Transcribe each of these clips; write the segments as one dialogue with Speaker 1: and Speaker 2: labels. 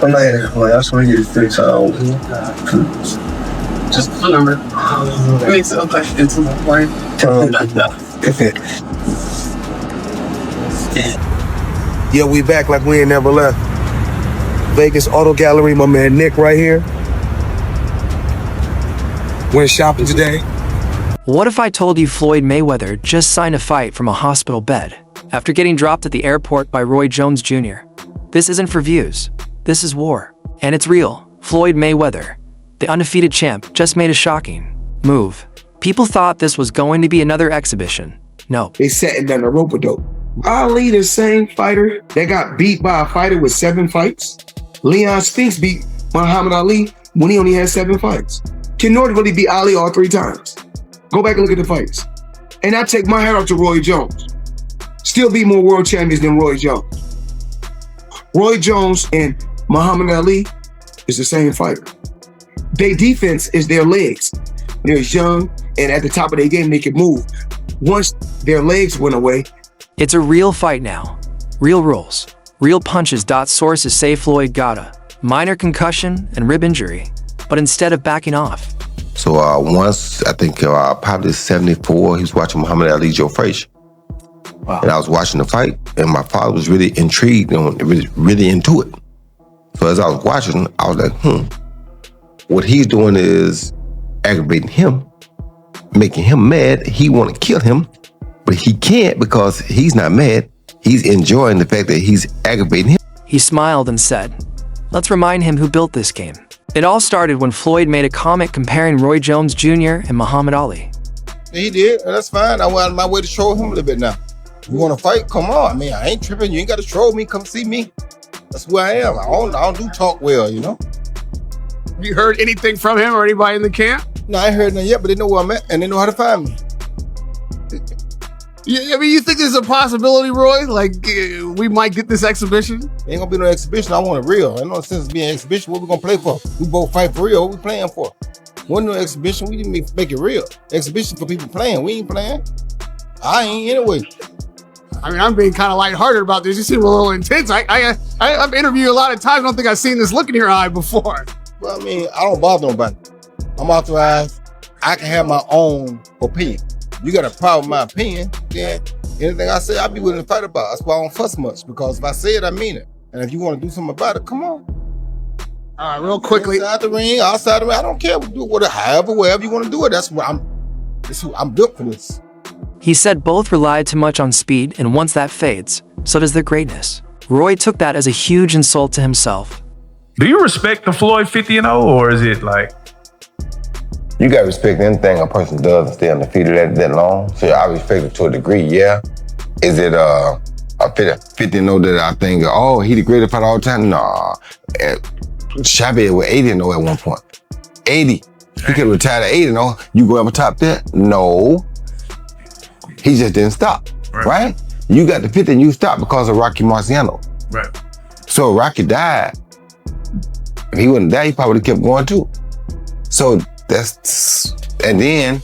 Speaker 1: I'm not here. I just want to get it fixed.
Speaker 2: Just the number. It makes it look like it's a line.
Speaker 3: Yeah, we back like we ain't never left. Vegas Auto Gallery, my man Nick right here. Went shopping today.
Speaker 4: What if I told you Floyd Mayweather just signed a fight from a hospital bed after getting dropped at the airport by Roy Jones Jr.? This isn't for views. This is war. And it's real. Floyd Mayweather, the undefeated champ, just made a shocking move. People thought this was going to be another exhibition. No.
Speaker 3: They sat down the rope-a-dope. Ali, the same fighter that got beat by a fighter with 7 fights. Leon Spinks beat Muhammad Ali when he only had 7 fights. Ken Norton really beat Ali all 3 times. Go back and look at the fights. And I take my hat off to Roy Jones. Still beat more world champions than Roy Jones. Roy Jones and Muhammad Ali is the same fighter. Their defense is their legs. They're young, and at the top of their game, they can move. Once their legs went away.
Speaker 4: It's a real fight now. Real rules. Real punches. Sources say Floyd got a minor concussion and rib injury, but instead of backing off.
Speaker 5: So once, I think probably 74, he was watching Muhammad Ali, Joe Frazier. Wow. And I was watching the fight, and my father was really intrigued and really into it. So as I was watching, I was like, what he's doing is aggravating him, making him mad. He want to kill him, but he can't because he's not mad. He's enjoying the fact that he's aggravating him.
Speaker 4: He smiled and said, let's remind him who built this game. It all started when Floyd made a comment comparing Roy Jones Jr. and Muhammad Ali.
Speaker 6: He did, and that's fine. I went out of my way to troll him a little bit now. You want to fight? Come on. I mean, I ain't tripping. You ain't got to troll me. Come see me. That's who I am. I don't do talk well, you know?
Speaker 7: Have you heard anything from him or anybody in the camp?
Speaker 6: No, I ain't heard nothing yet, but they know where I'm at, and they know how to find me.
Speaker 7: I mean, you think there's a possibility, Roy? Like, we might get this exhibition?
Speaker 6: Ain't gonna be no exhibition. I want it real. Ain't no sense being an exhibition. What we gonna play for? We both fight for real. What we playing for? Wasn't no exhibition. We didn't make it real. Exhibition for people playing. We ain't playing. I ain't anyway.
Speaker 7: I mean, I'm being kind of lighthearted about this. You seem a little intense. I've interviewed you a lot of times. I don't think I've seen this look in your eye before.
Speaker 6: Well, I mean, I don't bother nobody. I'm authorized. I can have my own opinion. You got a problem with my opinion, then anything I say, I'll be willing to fight about. That's why I don't fuss much, because if I say it, I mean it. And if you want to do something about it, come on.
Speaker 7: All right, real quickly.
Speaker 6: Inside the ring, outside the ring, I don't care. We do it wherever you want to do it. That's where I'm built for this.
Speaker 4: He said both relied too much on speed, and once that fades, so does their greatness. Roy took that as a huge insult to himself.
Speaker 8: Do you respect the Floyd 50-0, or is it like?
Speaker 5: You gotta respect anything a person does and stay undefeated that long. So I respect it to a degree, yeah. Is it a 50-0 that I think, oh, he the greatest fighter all the time? Nah. Chavez was 80-0 at one point. 80. He could have retired at 80-0. You go ever top that? No. He just didn't stop, right? You got the 50 and you stopped because of Rocky Marciano.
Speaker 8: Right.
Speaker 5: So Rocky died. If he wouldn't die, he probably would have kept going too. So and then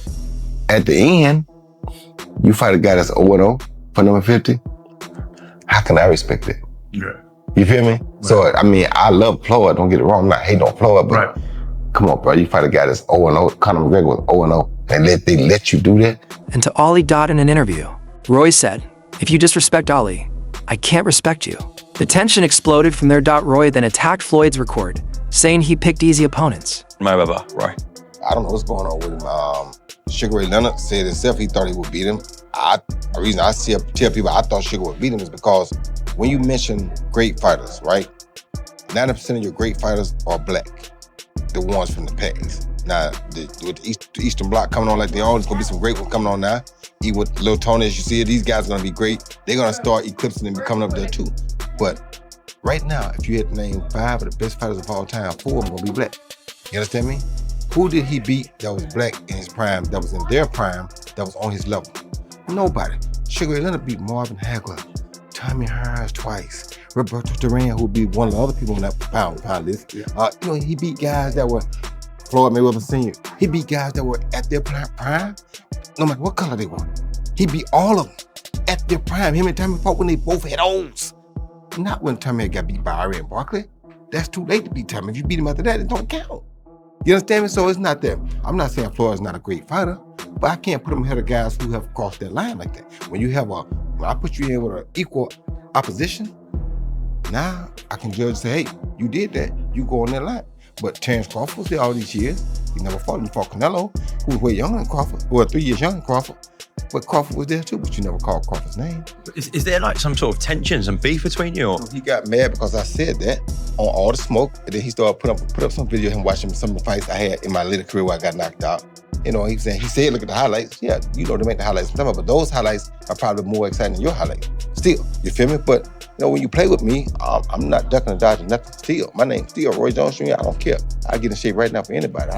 Speaker 5: at the end, you fight a guy that's 0-0 for number 50. How can I respect it?
Speaker 8: Yeah.
Speaker 5: You feel me? Right. So, I mean, I love Floyd, don't get it wrong. I'm not hating on Floyd, but come on, bro. You fight a guy that's 0-0. Conor McGregor was 0-0. And they let you do that?
Speaker 4: And to Ali Dodd in an interview, Roy said, if you disrespect Ali, I can't respect you. The tension exploded from there. Roy then attacked Floyd's record, saying he picked easy opponents.
Speaker 9: Mayweather, Roy.
Speaker 6: I don't know what's going on with him. Sugar Ray Leonard said himself he thought he would beat him. The reason I tell people I thought Sugar would beat him is because when you mention great fighters, right? 90% of your great fighters are black. The ones from the past. Now, with the Eastern Bloc coming on like they are, there's gonna be some great ones coming on now. Even with Lil Tony, as you see it, these guys are gonna be great. They're gonna start eclipsing and be coming up there too. But right now, if you had to name 5 of the best fighters of all time, 4 of them gonna be black. You understand me? Who did he beat that was black in his prime, that was in their prime, that was on his level? Nobody. Sugar Ray Leonard beat Marvin Hagler, Tommy Hearns twice, Roberto Duran, who would be one of the other people on that pound list. He beat guys that were Floyd Mayweather Sr. He beat guys that were at their prime, no matter what color they were. He beat all of them at their prime. Him and Tommy fought when they both had O's. Not when Tommy got beat by Ari and Barkley.
Speaker 5: that's too late to beat time. If you beat him after that, it don't count. You understand me? So it's not that. I'm not saying Floyd's not a great fighter, but I can't put him ahead of guys who have crossed that line like that. When I put you in with an equal opposition, now I can judge and say, hey, you did that. You go on that line. But Terrence Crawford was there all these years. He never fought him. He fought Canelo, who was way younger than Crawford. Well, 3 years younger than Crawford. But Crawford was there too, but you never called Crawford's name.
Speaker 9: Is there like some sort of tensions and beef between you? Or?
Speaker 5: He got mad because I said that on All the Smoke, and then he started put up some video of him watching some of the fights I had in my later career where I got knocked out. You know, he said, look at the highlights. Yeah, you know, they make the highlights. But those highlights are probably more exciting than your highlights. Still, you feel me? But you know, when you play with me, I'm not ducking or dodging nothing. Still, my name's still Roy Jones Jr. I don't care. I get in shape right now for anybody.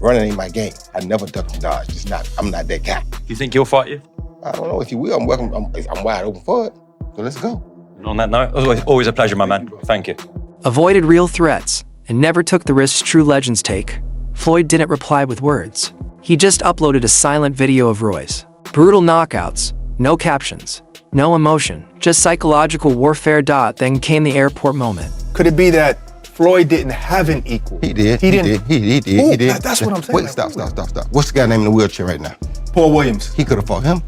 Speaker 5: Running ain't my game. I never duck and dodge. I'm not that guy.
Speaker 9: Do you think he'll fight you?
Speaker 5: I don't know if you will. I'm welcome. I'm wide open for it. So let's go.
Speaker 9: And on that note, always a pleasure, my man. Thank you.
Speaker 4: Avoided real threats and never took the risks true legends take. Floyd didn't reply with words. He just uploaded a silent video of Roy's brutal knockouts, no captions, no emotion, just psychological warfare. Then came the airport moment.
Speaker 1: Could it be that Floyd didn't have an equal?
Speaker 5: He did.
Speaker 1: He did.
Speaker 5: He did.
Speaker 1: That's what I'm saying.
Speaker 5: Wait, stop. What's the guy named in the wheelchair right now?
Speaker 1: Paul Williams.
Speaker 5: He could have fought him.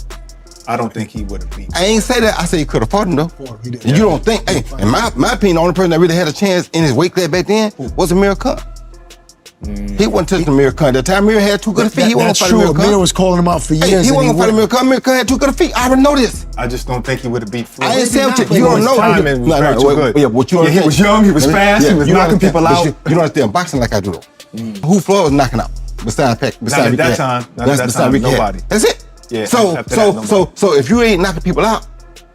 Speaker 1: I don't think he would have beat.
Speaker 5: I ain't say that. I said he could have fought him though.
Speaker 1: He did.
Speaker 5: You don't think? Hey, in my opinion, the only person that really had a chance in his weight class back then was Amir Khan. He wasn't touching Amir Khan. That time Amir had too good a feet. He wasn't fighting Amir Khan.
Speaker 1: Amir was calling him out for years.
Speaker 5: Hey, he wasn't fighting Amir Khan. Amir Khan had too good a feet. I already know this.
Speaker 1: I just don't think he would have beat Floyd.
Speaker 5: I ain't saying you don't know.
Speaker 1: He was young. He was fast. He was knocking people out.
Speaker 5: You don't understand boxing like I do though. Who Floyd was knocking out? Besides Ricky.
Speaker 1: Nobody.
Speaker 5: That's it.
Speaker 1: Yeah.
Speaker 5: So if you ain't knocking people out,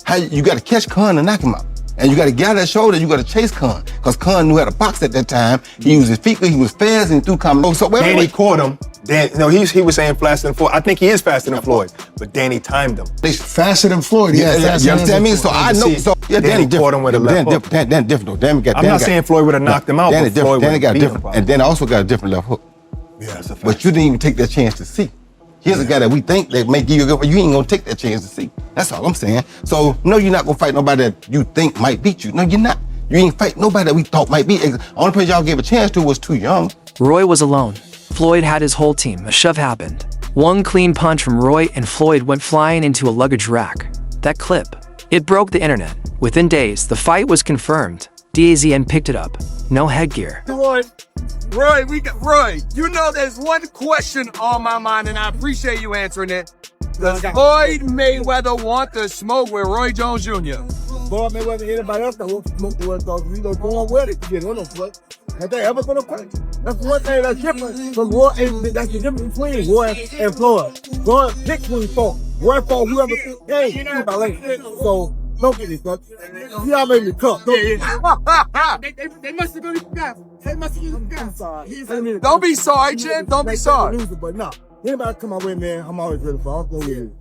Speaker 5: how you got to catch Khan and knock him out. And you got to get out that shoulder, you got to chase Khan. Because Khan knew how to box at that time. He used his feet, he was fast and he threw combos. So
Speaker 1: Danny caught him. He was saying faster than Floyd. I think he is faster than Floyd, but Danny timed him.
Speaker 3: Faster than Floyd,
Speaker 5: yeah. You understand me? So I know. So yeah, Danny
Speaker 1: caught him with a left hook.
Speaker 5: Danny different though.
Speaker 1: I'm not saying Floyd would have knocked him out, but Floyd would have beat him.
Speaker 5: And Danny also got a different left hook.
Speaker 1: Yeah, that's a fact.
Speaker 5: But you didn't even take that chance to see. Here's a guy that we think that may give you a good fight. You ain't gonna take that chance to see. That's all I'm saying. So no, you're not gonna fight nobody that you think might beat you. No, you're not. You ain't fight nobody that we thought might beat. Only person y'all gave a chance to was too young.
Speaker 4: Roy was alone. Floyd had his whole team. A shove happened. One clean punch from Roy and Floyd went flying into a luggage rack. That clip, it broke the internet. Within days, the fight was confirmed. DAZN picked it up. No headgear.
Speaker 10: Roy, you know there's one question on my mind, and I appreciate you answering it. Does Floyd Mayweather want to smoke with Roy Jones Jr.?
Speaker 11: Floyd Mayweather, anybody else that wants to smoke with us, because we don't go on with it to get on them, but have they ever gonna quit? That's one thing that's different from Roy, and that's the difference between Roy and Floyd. Roy picked who he fought. Roy fought whoever came. So, don't get it, son. Y'all made me cook.
Speaker 10: They must have been guys. Don't be sorry, Jim. Don't be sorry.
Speaker 11: But no, anybody come my way, man, I'm always ready for. I'll go with you.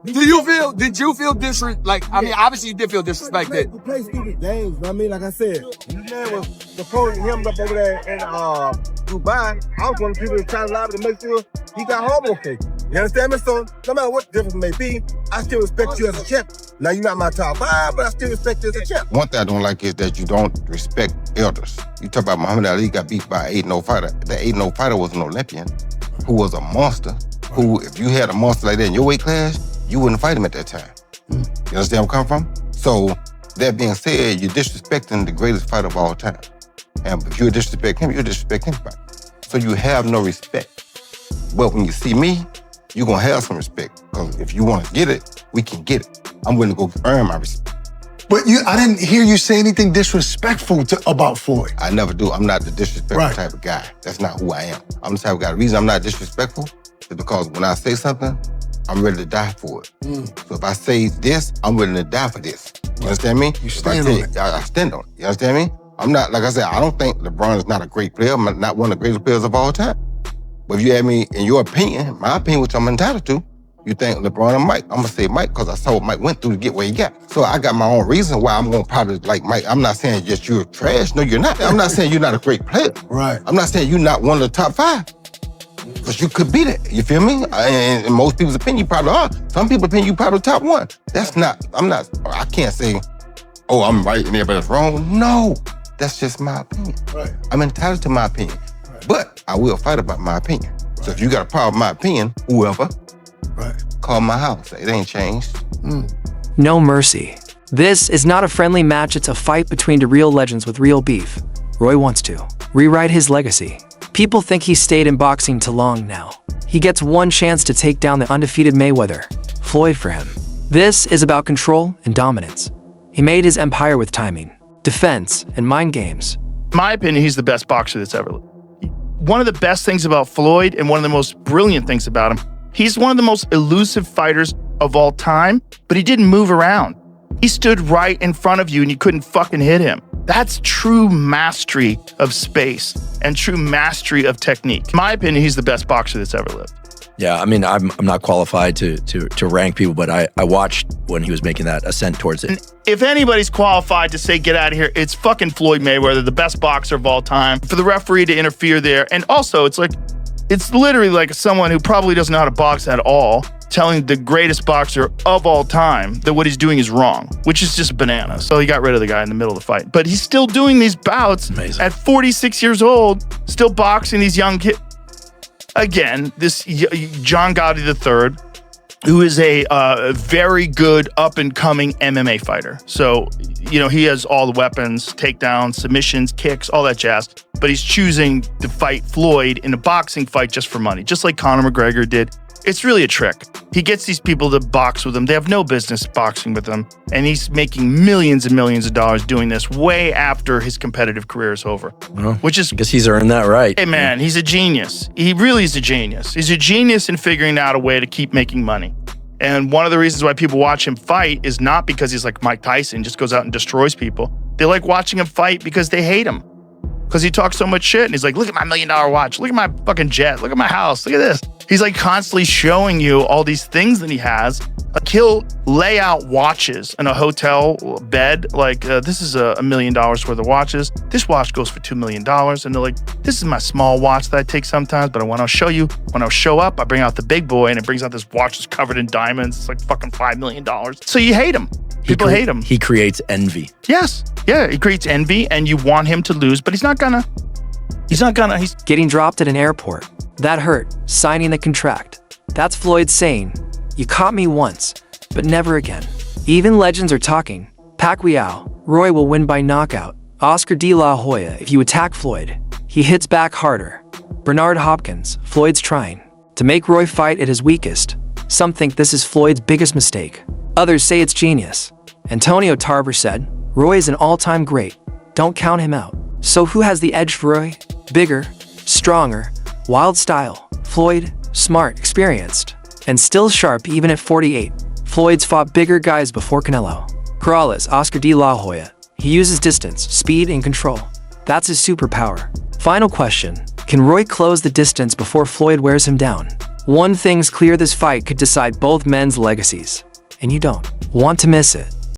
Speaker 10: Did you feel disrespect? I mean, obviously you did feel disrespected.
Speaker 11: You play stupid games, I mean, like I said, you man was supposing him up over there in Dubai. I was one of the people that tried to lie to make sure he got home okay. You understand me? So no matter what the difference may be, I still respect you as a champ. Now you're not my top 5, but I still respect you as a champ.
Speaker 5: One thing I don't like is that you don't respect elders. You talk about Muhammad Ali got beat by an 8-0 fighter. That 8-0 fighter was an Olympian who was a monster. Who, if you had a monster like that in your weight class, you wouldn't fight him at that time. You understand where I'm coming from? So, that being said, you're disrespecting the greatest fighter of all time. And if you disrespect him, you disrespect anybody. So you have no respect. But when you see me, you're gonna have some respect. Because if you wanna get it, we can get it. I'm willing to go earn my respect.
Speaker 3: But I didn't hear you say anything disrespectful about Floyd.
Speaker 5: I never do. I'm not the disrespectful type of guy. That's not who I am. I'm the type of guy. The reason I'm not disrespectful is because when I say something, I'm ready to die for it. So if I say this, I'm willing to die for this. You understand me?
Speaker 3: You stand on it.
Speaker 5: I stand on it. You understand me? I'm not, like I said, I don't think LeBron is not a great player. I'm not one of the greatest players of all time. But if you ask me, in your opinion, my opinion, which I'm entitled to, you think LeBron or Mike. I'm gonna say Mike because I saw what Mike went through to get where he got. So I got my own reason why I'm gonna probably like Mike. I'm not saying just you're trash. No, you're not. I'm not saying you're not a great player.
Speaker 3: Right.
Speaker 5: I'm not saying you're not one of the top 5. But you could be that, you feel me? And in most people's opinion, you probably are. Some people's opinion, you probably top 1. That's not, I can't say, oh, I'm right and everybody's wrong. No, That's just my opinion.
Speaker 1: Right.
Speaker 5: I'm entitled to my opinion. But I will fight about my opinion. So if you got a problem with my opinion, whoever, call my house. It ain't changed.
Speaker 4: No mercy. This is not a friendly match, it's a fight between two real legends with real beef. Roy wants to rewrite his legacy. People think he stayed in boxing too long now. He gets one chance to take down the undefeated Mayweather. Floyd for him. This is about control and dominance. He made his empire with timing, defense, and mind games.
Speaker 8: In my opinion, he's the best boxer that's ever lived. One of the best things about Floyd and one of the most brilliant things about him, he's one of the most elusive fighters of all time, but he didn't move around. He stood right in front of you and you couldn't fucking hit him. That's true mastery of space and true mastery of technique. In my opinion, he's the best boxer that's ever lived.
Speaker 12: Yeah, I mean, I'm not qualified to rank people, but I watched when he was making that ascent towards it.
Speaker 8: And if anybody's qualified to say, get out of here, it's fucking Floyd Mayweather, the best boxer of all time. For the referee to interfere there. And also, it's literally like someone who probably doesn't know how to box at all, telling the greatest boxer of all time that what he's doing is wrong, which is just bananas. So he got rid of the guy in the middle of the fight. But he's still doing these bouts at 46 years old, still boxing these young kids. Again, this John Gotti III, who is a very good up-and-coming MMA fighter. So, you know, he has all the weapons, takedowns, submissions, kicks, all that jazz. But he's choosing to fight Floyd in a boxing fight just for money, just like Conor McGregor did. It's really a trick. He gets these people to box with him. They have no business boxing with him. And he's making millions and millions of dollars doing this way after his competitive career is over.
Speaker 12: Well,
Speaker 8: which is,
Speaker 12: I guess he's earned that right.
Speaker 8: Hey man, he's a genius. He really is a genius. He's a genius in figuring out a way to keep making money. And one of the reasons why people watch him fight is not because he's like Mike Tyson, just goes out and destroys people. They like watching him fight because they hate him. Because he talks so much shit and he's like, look at my $1 million watch, look at my fucking jet, look at my house, look at this. He's like constantly showing you all these things that he has. Like he'll lay out watches in a hotel bed. Like this is $1 million worth of watches. This watch goes for $2 million. And they're like, this is my small watch that I take sometimes, but I want to show you, when I show up, I bring out the big boy and it brings out this watch that's covered in diamonds. It's like fucking $5 million. So you hate him. People hate him.
Speaker 12: He creates envy.
Speaker 8: Yes. Yeah, he creates envy and you want him to lose, but he's
Speaker 4: getting dropped at an airport. That hurt. Signing the contract. That's Floyd saying, you caught me once, but never again. Even legends are talking. Pacquiao, Roy will win by knockout. Oscar De La Hoya, if you attack Floyd, he hits back harder. Bernard Hopkins, Floyd's trying to make Roy fight at his weakest. Some think this is Floyd's biggest mistake. Others say it's genius. Antonio Tarver said, Roy is an all-time great. Don't count him out. So who has the edge for Roy? Bigger, stronger, wild style. Floyd, smart, experienced, and still sharp even at 48. Floyd's fought bigger guys before Canelo. Corrales, Oscar De La Hoya. He uses distance, speed, and control. That's his superpower. Final question. Can Roy close the distance before Floyd wears him down? One thing's clear, this fight could decide both men's legacies. And you don't want to miss it.